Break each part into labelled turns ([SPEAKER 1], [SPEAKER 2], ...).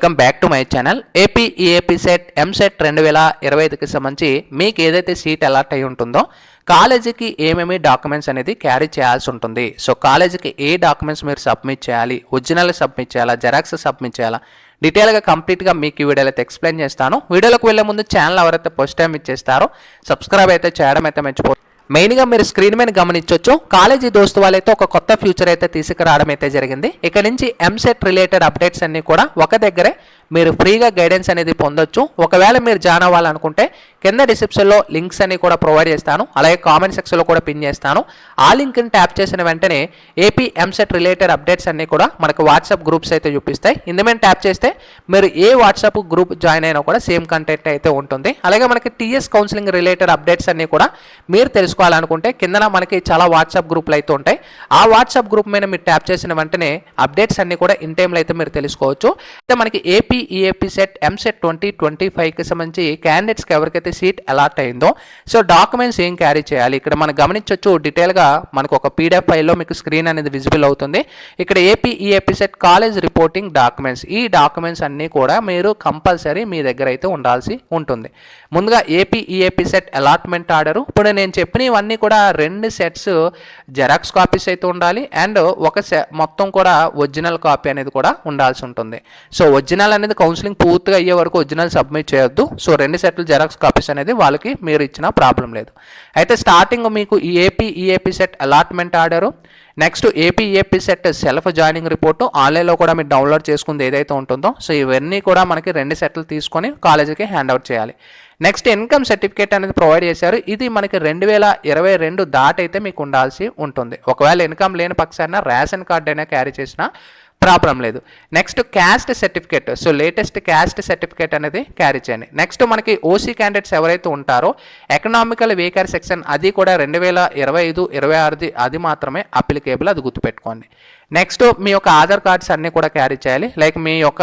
[SPEAKER 1] Welcome back to my channel. AP EAPCET EAMCET 2025కి సంబంధించి మీకు ఏదైతే సీట్ అలాట్ అయి ఉంటుందో కాలేజీకి ఏమేమి డాక్యుమెంట్స్ అనేది క్యారీ చేయాల్సి ఉంటుంది. సో కాలేజీకి ఏ డాక్యుమెంట్స్ మీరు సబ్మిట్ చేయాలి, ఒరిజినల్ సబ్మిట్ చేయాలా, జెరాక్స్ సబ్మిట్ చేయాలా, డీటెయిల్గా కంప్లీట్గా మీకు ఈ వీడియోలో అయితే ఎక్స్ప్లెయిన్ చేస్తాను. వీడియోలోకి వెళ్ళే ముందు ఛానల్ ఎవరైతే ఫస్ట్ టైం ఇచ్చేస్తారో సబ్స్క్రైబ్ అయితే చేయడం అయితే మర్చిపోతుంది. మెయిన్గా మీరు స్క్రీన్ మీద గమనించవచ్చు, కాలేజీ దోస్తు వాళ్ళైతే ఒక కొత్త ఫ్యూచర్ అయితే తీసుకురావడం అయితే జరిగింది. ఇక్కడ నుంచి ఎంసెట్ రిలేటెడ్ అప్డేట్స్ అన్ని కూడా ఒక దగ్గరే మీరు ఫ్రీగా గైడెన్స్ అనేది పొందొచ్చు. ఒకవేళ మీరు జాయిన్ అవ్వాలనుకుంటే కింద డిస్క్రిప్షన్లో లింక్స్ అన్ని కూడా ప్రొవైడ్ చేస్తాను, అలాగే కామెంట్ సెక్షన్లో కూడా పిన్ చేస్తాను. ఆ లింక్ని ట్యాప్ చేసిన వెంటనే ఏపీ ఎంసెట్ రిలేటెడ్ అప్డేట్స్ అన్ని కూడా మనకు వాట్సాప్ గ్రూప్స్ అయితే చూపిస్తాయి. ఇందులో ట్యాప్ చేస్తే మీరు ఏ వాట్సాప్ గ్రూప్ జాయిన్ అయినా కూడా సేమ్ కంటెంట్ అయితే ఉంటుంది. అలాగే మనకి టీఎస్ కౌన్సిలింగ్ రిలేటెడ్ అప్డేట్స్ అన్ని కూడా మీరు తెలుసుకోవాలనుకుంటే కింద మనకి చాలా వాట్సాప్ గ్రూప్లు అయితే ఉంటాయి. ఆ వాట్సాప్ గ్రూప్ మీద మీరు ట్యాప్ చేసిన వెంటనే అప్డేట్స్ అన్ని కూడా ఇన్ టైంలో అయితే మీరు తెలుసుకోవచ్చు. అయితే మనకి ఏపీ ఈఏపీ సెట్ ఎంసెట్ 2025కి సంబంధించి క్యాండిడేట్స్కి ఎవరికైతే సీట్ అలాట్ అయిందో సో డాక్యుమెంట్స్ ఏం క్యారీ చేయాలి ఇక్కడ మనం గమనించవచ్చు. డీటెయిల్గా మనకు ఒక పీడిఎఫ్ ఫైల్లో మీకు స్క్రీన్ అనేది విజిబుల్ అవుతుంది. ఇక్కడ AP EAP set college reporting documents, ఈ డాక్యుమెంట్స్ అన్నీ కూడా మీరు కంపల్సరీ మీ దగ్గర అయితే ఉండాల్సి ఉంటుంది. ముందుగా AP EAP set allotment order. ఇప్పుడు నేను చెప్పినవన్నీ కూడా 2 సెట్స్ జెరాక్స్ కాపీస్ అయితే ఉండాలి అండ్ ఒక మొత్తం కూడా ఒరిజినల్ కాపీ అనేది కూడా ఉండాల్సి ఉంటుంది. సో ఒరిజినల్ అనేది కౌన్సిలింగ్ పూర్తిగా అయ్యే వరకు ఒరిజినల్ సబ్మిట్ చేయొద్దు. సో 2 సెట్లు జెరాక్స్ కాపీస్ అనేది వాళ్ళకి మీరు ఇచ్చిన ప్రాబ్లం లేదు. అయితే స్టార్టింగ్ మీకు ఈ AP EAP set allotment order, next AP EAP set self joining report ఆన్లైన్లో కూడా మీరు డౌన్లోడ్ చేసుకుంది ఏదైతే ఉంటుందో సో ఇవన్నీ కూడా మనకి 2 సెట్లు తీసుకొని కాలేజీకి హ్యాండ్ అవుట్ చేయాలి. నెక్స్ట్ ఇన్కమ్ సర్టిఫికేట్ అనేది ప్రొవైడ్ చేశారు. ఇది మనకి 2022 దాటైతే మీకు ఉండాల్సి ఉంటుంది. ఒకవేళ ఇన్కమ్ లేని పక్షాన రేషన్ కార్డు అయినా క్యారీ చేసినా ప్రాబ్లం లేదు. Next caste certificate, so latest caste certificate అనేది క్యారీ చేయండి. నెక్స్ట్ మనకి ఓసీ క్యాండిడేట్స్ ఎవరైతే ఉంటారో ఎకనామికల్ వీకర్ సెక్షన్ అది కూడా 2025-26 అది మాత్రమే అప్లికేబుల్, అది గుర్తుపెట్టుకోండి. నెక్స్ట్ మీ యొక్క ఆధార్ కార్డ్స్ అన్నీ కూడా క్యారీ చేయాలి. లైక్ మీ యొక్క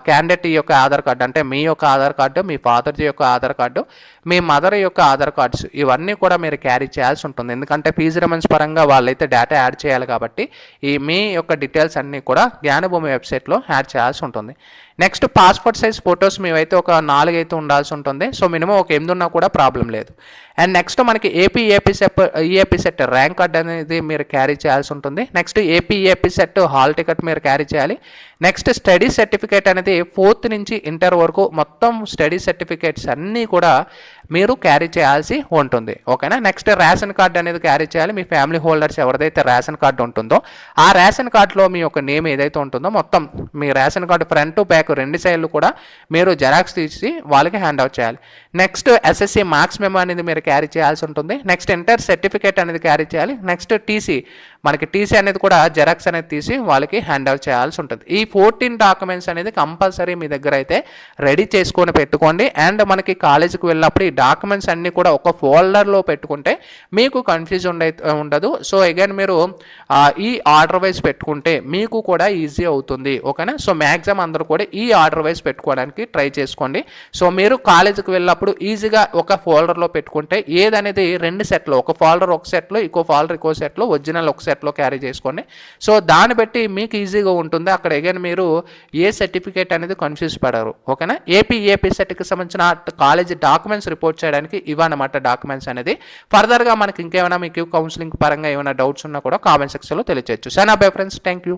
[SPEAKER 1] క్యాండిడేట్ యొక్క ఆధార్ కార్డు అంటే మీ యొక్క ఆధార్ కార్డు, మీ ఫాదర్ యొక్క ఆధార్ కార్డు, మీ మదర్ యొక్క ఆధార్ కార్డ్స్ ఇవన్నీ కూడా మీరు క్యారీ చేయాల్సి ఉంటుంది. ఎందుకంటే ఫీజు రిమెంట్స్ పరంగా వాళ్ళైతే డేటా యాడ్ చేయాలి కాబట్టి ఈ మీ యొక్క డీటెయిల్స్ అన్నీ కూడా జ్ఞానభూమి వెబ్సైట్లో యాడ్ చేయాల్సి ఉంటుంది. నెక్స్ట్ పాస్పోర్ట్ సైజ్ ఫొటోస్ మీవైతే ఒక 4 అయితే ఉండాల్సి ఉంటుంది. సో మినిమం ఒక 8 ఉన్నా కూడా ప్రాబ్లం లేదు. అండ్ నెక్స్ట్ మనకి AP EAP set rank card అనేది మీరు క్యారీ చేయాల్సి ఉంటుంది. Next AP EAP set hall ticket మీరు క్యారీ చేయాలి. నెక్స్ట్ స్టడీ సర్టిఫికేట్ అనేది 4th నుంచి ఇంటర్ వరకు మొత్తం స్టడీ సర్టిఫికేట్స్ అన్నీ కూడా మీరు క్యారీ చేయాల్సి ఉంటుంది. ఓకేనా. నెక్స్ట్ రేషన్ కార్డు అనేది క్యారీ చేయాలి. మీ ఫ్యామిలీ హోల్డర్స్ ఎవరిదైతే రేషన్ కార్డు ఉంటుందో ఆ రేషన్ కార్డులో మీ యొక్క నేమ్ ఏదైతే ఉంటుందో మొత్తం మీ రేషన్ కార్డు ఫ్రంట్ బ్యాక్ 2 సైడ్లు కూడా మీరు జెరాక్స్ తీసి వాళ్ళకి హ్యాండ్ అవుట్ చేయాలి. నెక్స్ట్ ఎస్ఎస్సి మార్క్స్ మెమో అనేది మీరు క్యారీ చేయాల్సి ఉంటుంది. నెక్స్ట్ ఇంటర్ సర్టిఫికేట్ అనేది క్యారీ చేయాలి. నెక్స్ట్ టీసీ, మనకి టీసీ అనేది కూడా జెరాక్స్ అనేది తీసి వాళ్ళకి హ్యాండ్ అవుట్ చేయాల్సి ఉంటుంది. ఈ 14 డాక్యుమెంట్స్ అనేది కంపల్సరీ మీ దగ్గర అయితే రెడీ చేసుకొని పెట్టుకోండి. అండ్ మనకి కాలేజీకి వెళ్ళినప్పుడు ఈ డాక్యుమెంట్స్ అన్నీ కూడా ఒక ఫోల్డర్లో పెట్టుకుంటే మీకు కన్ఫ్యూజన్ ఉండదు. సో అగైన్ మీరు ఈ ఆర్డర్ వైజ్ పెట్టుకుంటే మీకు కూడా ఈజీ అవుతుంది. ఓకేనా. సో మ్యాక్సిమం అందరూ కూడా ఈ ఆర్డర్ వైజ్ పెట్టుకోవడానికి ట్రై చేసుకోండి. సో మీరు కాలేజీకి వెళ్ళినప్పుడు ఈజీగా ఒక ఫోల్డర్లో పెట్టుకుంటే ఏదనేది 2 సెట్లు, ఒక ఫోల్డర్ ఒక సెట్లో, ఇంకో ఫోల్డర్ ఇంకో సెట్లో, ఒరిజినల్ ఒక సెట్లో క్యారీ చేసుకోండి. సో దాన్ని బట్టి మీకు ఈజీగా ఉంటుంది. అక్కడ అగైన్ మీరు ఏ సర్టిఫికేట్ అనేది కన్ఫ్యూజ్ పడరు. ఓకేనా. ఏపీ సెట్కి సంబంధించిన కాలేజీ డాక్యుమెంట్స్ రిపోర్ట్ చేయడానికి ఇవన్నమాట డాక్యుమెంట్స్ అనేది. ఫర్దర్గా మనకి ఇంకేమైనా మీకు కౌన్సిలింగ్ పరంగా ఏమైనా డౌట్స్ ఉన్నా కూడా కామెంట్ సెక్షన్లో తెలియచేయచ్చు. సరే నా బై ఫ్రెండ్స్, థ్యాంక్ యూ.